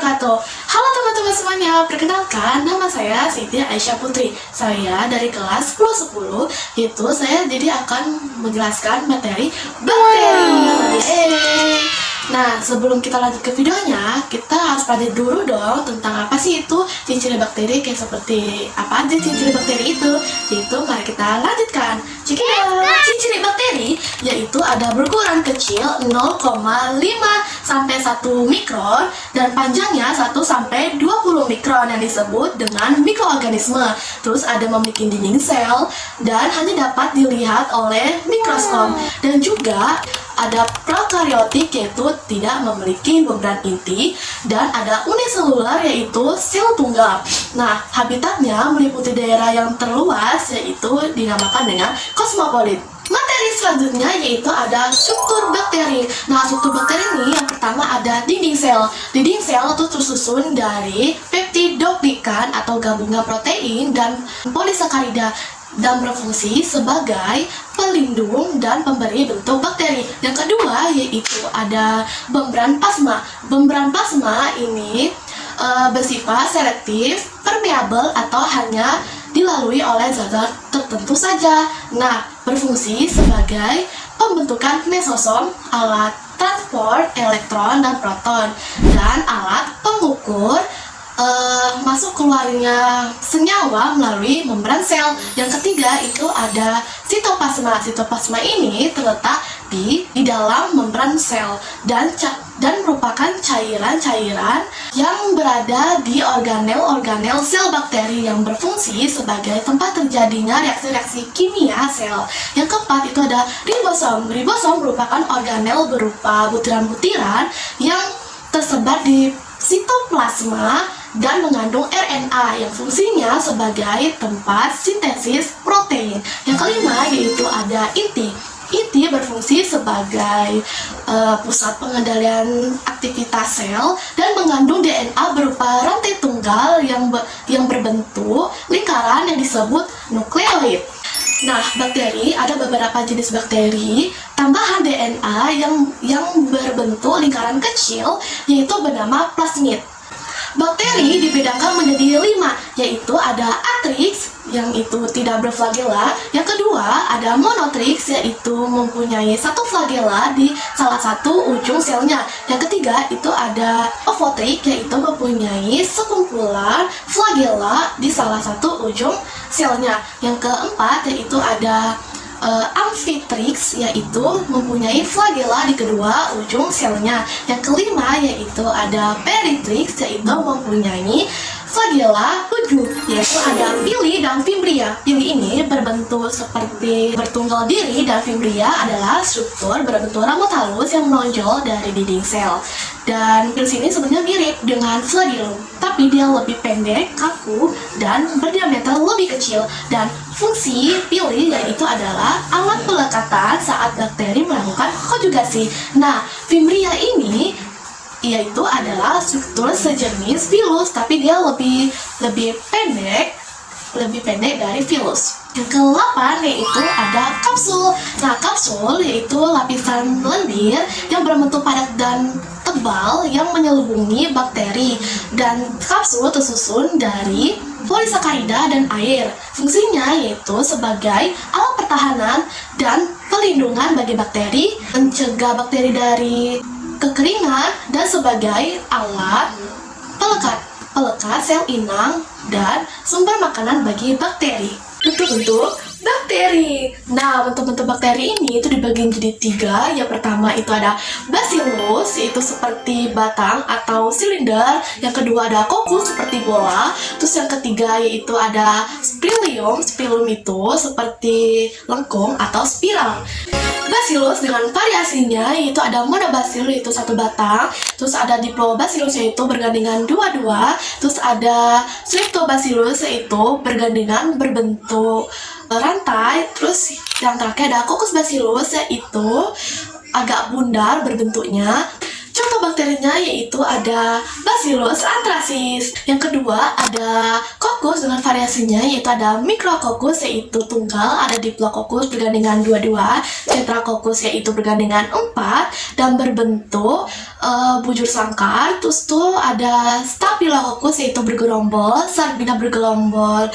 wabarakatuh. Halo teman-teman semuanya, perkenalkan nama saya Siti Aisyah Putri. Saya dari kelas 1010, yaitu saya jadi akan menjelaskan materi bakteri. Yeay. Nah, sebelum kita lanjut ke videonya, kita harus pelajari dulu dong tentang apa sih itu ciri-ciri bakteri, kayak seperti apa aja ciri-ciri bakteri itu. Yaitu mari kita lanjutkan. Ciri-ciri bakteri yaitu ada berukuran kecil 0,5 sampai 1 mikron dan panjangnya 1 sampai 20 mikron yang disebut dengan mikroorganisme. Terus ada memiliki dinding sel dan hanya dapat dilihat oleh mikroskop, dan juga ada prokaryotik yaitu tidak memiliki membran inti, dan ada uniseluler yaitu sel tunggal. Nah, habitatnya meliputi daerah yang terluas yaitu dinamakan dengan kosmopolit. Materi selanjutnya yaitu ada struktur bakteri. Nah, struktur bakteri ini yang pertama ada dinding sel. Dinding sel itu tersusun dari peptidoglikan atau gabungan protein dan polisakarida, dan berfungsi sebagai pelindung dan pemberi bentuk bakteri. Yang kedua yaitu ada membran plasma. Membran plasma ini bersifat selektif, permeabel atau hanya dilalui oleh zat tertentu saja. Nah, berfungsi sebagai pembentukan mesosom, alat transport elektron dan proton, dan alat pengukur masuk keluarnya senyawa melalui membran sel. Yang ketiga itu ada sitoplasma. Sitoplasma ini terletak di dalam membran sel dan merupakan cairan-cairan yang berada di organel-organel sel bakteri yang berfungsi sebagai tempat terjadinya reaksi-reaksi kimia sel. Yang keempat itu ada ribosom. Ribosom merupakan organel berupa butiran-butiran yang tersebar di sitoplasma dan mengandung RNA yang fungsinya sebagai tempat sintesis protein. Yang kelima yaitu ada inti. Inti berfungsi sebagai pusat pengendalian aktivitas sel dan mengandung DNA berupa rantai tunggal yang berbentuk lingkaran yang disebut nukleoid. Nah, bakteri, ada beberapa jenis bakteri tambahan DNA yang berbentuk lingkaran kecil, yaitu bernama plasmid. Bakteri dibedakan menjadi 5, yaitu ada atrix yang itu tidak berflagela. Yang kedua ada monotrix, yaitu mempunyai satu flagela di salah satu ujung selnya. Yang ketiga itu ada ovotrix, yaitu mempunyai sekumpulan flagela di salah satu ujung selnya. Yang keempat yaitu ada amphitrix, yaitu mempunyai flagela di kedua ujung selnya. Yang kelima yaitu ada peritrix, yaitu mempunyai flagela ujung, yaitu ada pili dan fimbria. Pili ini berbentuk seperti bertunggal diri, dan fimbria adalah struktur berbentuk rambut halus yang menonjol dari dinding sel. Dan pili ini sebenarnya mirip dengan flagellum, tapi dia lebih pendek, kaku, dan berdiameter lebih kecil. Dan fungsi pili yaitu adalah alat pelekatan saat bakteri melakukan konjugasi. Nah, fimbria ini yaitu adalah struktur sejenis filus, tapi dia lebih pendek dari filus. Yang ke-8 yaitu ada kapsul. Nah, kapsul yaitu lapisan lendir yang berbentuk padat dan tebal yang menyelubungi bakteri, dan kapsul tersusun dari polisakarida dan air. Fungsinya yaitu sebagai alat pertahanan dan pelindungan bagi bakteri, mencegah bakteri dari kekeringan, dan sebagai alat pelekat sel inang dan sumber makanan bagi bakteri. Bentuk-bentuk bakteri. Nah, bentuk-bentuk bakteri ini itu dibagi menjadi 3. Yang pertama itu ada bacillus, yaitu seperti batang atau silinder. Yang kedua ada coccus, seperti bola. Terus yang ketiga yaitu ada spiridium. Spiridium itu seperti lengkung atau spiral. Bacillus dengan variasinya yaitu ada monobacillus, yaitu satu batang. Terus ada diplobacillus, yaitu bergandengan dua-dua. Terus ada streptobacillus, yaitu bergandengan berbentuk rantai. Terus yang terakhir ada coccus bacillus, yaitu agak bundar berbentuknya. Contoh contoh bakterinya yaitu ada Bacillus anthracis. Yang kedua ada Coccus dengan variasinya yaitu ada Micrococcus yaitu tunggal, ada Diplococcus bergandengan 22, Tetracoccus yaitu bergandengan 4 dan berbentuk bujur sangkar. Terus tuh ada Staphylococcus yaitu bergerombol, Sarbina bergerombol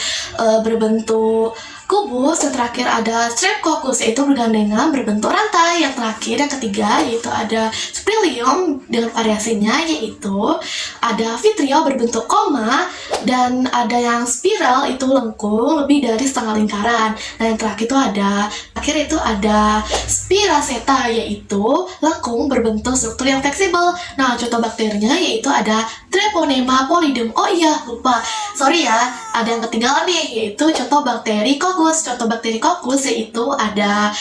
berbentuk kubus. Yang terakhir ada Streptococcus yaitu bergandengan berbentuk rantai. Yang terakhir yang ketiga yaitu ada Spilium dengan variasinya yaitu ada Vitrio berbentuk koma dan ada yang spiral itu lengkung lebih dari setengah lingkaran. Nah yang terakhir itu ada Spiraceta yaitu lengkung berbentuk struktur yang fleksibel. Nah contoh bakterinya yaitu ada Treponema pallidum. Oh iya lupa, sorry ya, ada yang ketinggalan nih yaitu contoh bakteri Coccus. Contoh bakteri Coccus yaitu ada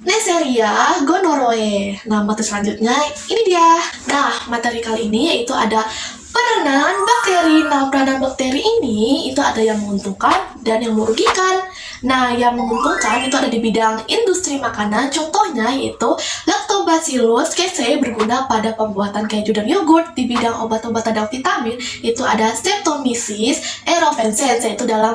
Neisseria gonorrhoeae. Nah, materi selanjutnya ini dia. Nah, materi kali ini yaitu ada peranan bakteri. Nah, peranan bakteri ini itu ada yang menguntungkan dan yang merugikan. Nah, yang menguntungkan itu ada di bidang industri makanan. Contohnya yaitu Lactobacillus casei berguna pada pembuatan keju dan yogurt. Di bidang obat-obatan dan vitamin itu ada Streptomyces erovescens yaitu dalam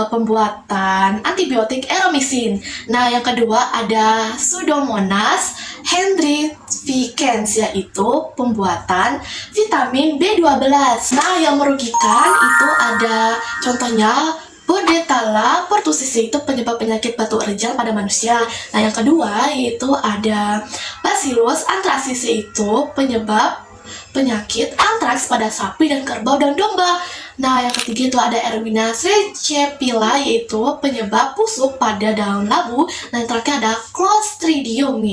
pembuatan antibiotik Erythromycin. Nah, yang kedua ada Pseudomonas hendrificans yaitu pembuatan vitamin B12. Nah, yang merugikan itu ada contohnya Bordetella pertussis yaitu penyebab penyakit batu erjan pada manusia. Nah, yang kedua yaitu ada Bacillus anthracis yaitu penyebab penyakit antraks pada sapi dan kerbau dan domba. Nah, yang ketiga itu ada Erwina Recepila yaitu penyebab busuk pada daun labu. Nah, yang terakhir ada Clostridium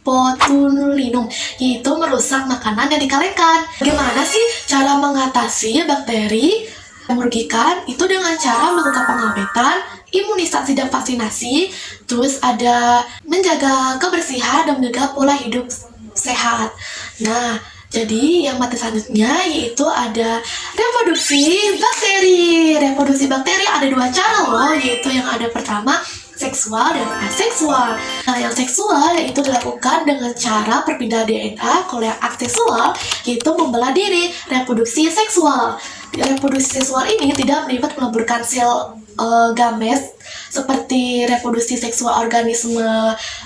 botulinum yaitu merusak makanan yang dikalengkan. Gimana sih cara mengatasi bakteri yang merugikan? Itu dengan cara melakukan pengawetan, imunisasi dan vaksinasi, terus ada menjaga kebersihan dan menjaga pola hidup sehat. Nah, jadi yang materi selanjutnya yaitu ada reproduksi bakteri. Reproduksi bakteri ada dua cara loh, yaitu yang ada pertama seksual dan aseksual. Nah, yang seksual yaitu dilakukan dengan cara perpindahan DNA. Kalau yang aseksual yaitu membelah diri, reproduksi seksual. Reproduksi seksual ini tidak melibat meleburkan sel gamet seperti reproduksi seksual organisme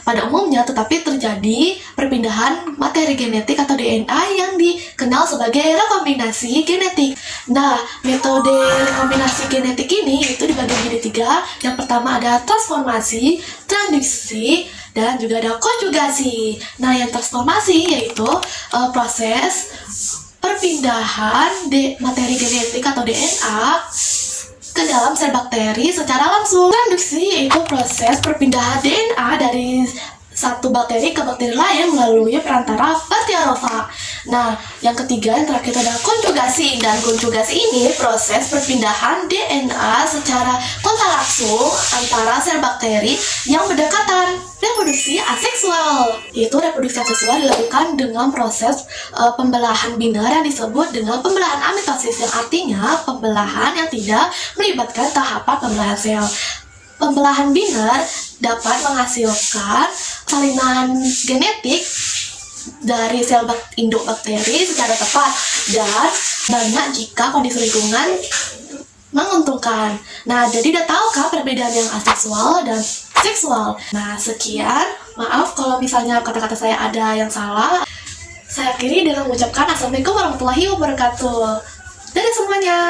pada umumnya, tetapi terjadi perpindahan materi genetik atau DNA yang dikenal sebagai rekombinasi genetik. Nah, metode rekombinasi genetik ini itu dibagi menjadi tiga. Yang pertama ada transformasi, transduksi, dan juga ada konjugasi. Nah, yang transformasi yaitu proses perpindahan materi genetik atau DNA ke dalam sel bakteri secara langsung. Transduksi yaitu proses perpindahan DNA dari satu bakteri ke bakteri lain melalui perantara bakteriofa. Nah, yang ketiga yang terakhir ada konjugasi. Dan konjugasi ini proses perpindahan DNA secara kontak langsung antara sel bakteri yang berdekatan. Reproduksi aseksual yaitu reproduksi aseksual dilakukan dengan proses pembelahan biner yang disebut dengan pembelahan amitosis, yang artinya pembelahan yang tidak melibatkan tahapan pembelahan sel. Pembelahan biner dapat menghasilkan salinan genetik dari sel induk bakteri secara tepat dan banyak jika kondisi lingkungan menguntungkan. Nah, jadi udah tahu kan perbedaan yang aseksual dan seksual. Nah, sekian. Maaf kalau misalnya kata-kata saya ada yang salah. Saya akhiri dengan mengucapkan Assalamualaikum warahmatullahi wabarakatuh. Dadah semuanya.